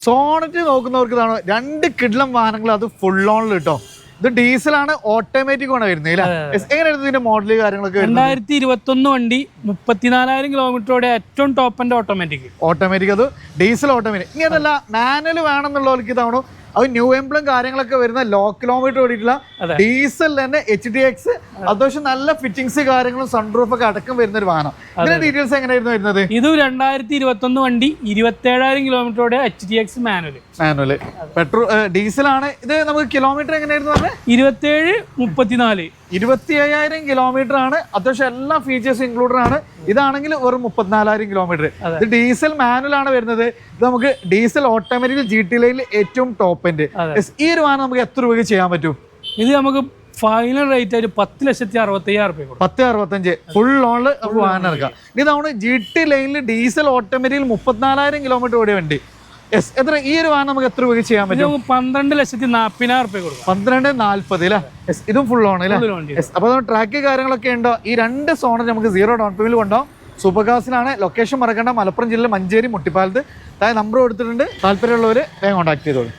Sonet നോക്കുന്നവർക്ക് ഇതാണ് രണ്ട് കിഡ്ലം വാഹനങ്ങൾ, അത് ഫുൾ ഓണിൽ കേട്ടോ. ഇത് ഡീസലാണ്, ഓട്ടോമാറ്റിക് ആണ് വരുന്നത്. എങ്ങനെയായിരുന്നു ഇതിന്റെ മോഡല് കാര്യങ്ങളൊക്കെ? 2021 വണ്ടി 34,000 കിലോമീറ്ററോടെ ഏറ്റവും ടോപ്പ് ആൻഡ് ഓട്ടോമാറ്റിക്. അത് ഡീസൽ ഓട്ടോമാറ്റിക്. ഇനി അതല്ല മാനുവൽ വേണമെന്നുള്ളവർക്ക് ഇതാണോ? അത് ന്യൂ എംപ്ലും കാര്യങ്ങളൊക്കെ വരുന്ന ലോ കിലോമീറ്റർ ഓടിയിട്ടുള്ള ഡീസൽ തന്നെ HDX, അത്യാവശ്യം നല്ല ഫിറ്റിംഗ്സ് കാര്യങ്ങളും സൺറൂഫ് ഒക്കെ അടക്കം വരുന്ന ഒരു വാഹനം. ഇതിന്റെ ഡീറ്റെയിൽസ് എങ്ങനെയായിരുന്നു വരുന്നത്? ഇത് 2021 വണ്ടി 27,000 കിലോമീറ്ററോടെ HDX മാനുവൽ പെട്രോൾ ഡീസലാണ്. ഇത് നമുക്ക് കിലോമീറ്റർ എങ്ങനെയായിരുന്നു പറഞ്ഞത്? 27,000 കിലോമീറ്റർ ആണ്. അത്യാവശ്യം എല്ലാ ഫീച്ചേഴ്സും ഇൻക്ലൂഡഡ് ആണ്. ഇതാണെങ്കിൽ വെറും 34,000 കിലോമീറ്റർ. ഇത് ഡീസൽ മാനുവൽ ആണ് വരുന്നത്. ഇത് നമുക്ക് ഡീസൽ ഓട്ടോമാറ്റിക് GT ലൈനിൽ ഏറ്റവും ടോപ്പ് എൻഡ്. ഈ ഒരു വാഹനം നമുക്ക് എത്ര രൂപയ്ക്ക് ചെയ്യാൻ പറ്റും? ഇത് നമുക്ക് ഫൈനൽ റേറ്റ് ആയിട്ട് 10,65,000 10,65 ഫുൾ ഓണില് നമുക്ക് വാഹനം ഇറക്കാം. ഇതാണ് GT ലൈനിൽ ഡീസൽ ഓട്ടോമാറ്റിക് 34,000 കിലോമീറ്റർ ഓടിയ വണ്ടി. എത്ര ഈ ഒരു വാഹനം നമുക്ക് എത്ര രൂപയ്ക്ക് ചെയ്യാൻ പറ്റും? 12,40,000 കൊടുക്കും. 12,40 അല്ലേ? ഇതും ഫുൾ ഓൺ അല്ലേ? അപ്പൊ ട്രാക്ക് കാര്യങ്ങളൊക്കെ ഉണ്ടോ? ഈ രണ്ട് സോണർ നമുക്ക് 0 ഡൗൺ പേയ്മെന്റ് കൊണ്ടുപോകും. സൂപ്പർ കാസിലാണ്. ലൊക്കേഷൻ മറക്കേണ്ട, മലപ്പുറം ജില്ലയിൽ മഞ്ചേരി മുട്ടിപ്പാലത്ത്. നമ്പർ കൊടുത്തിട്ടുണ്ട്. താല്പര്യമുള്ളവർ വേഗം കോൺടാക്ട് ചെയ്തോളൂ.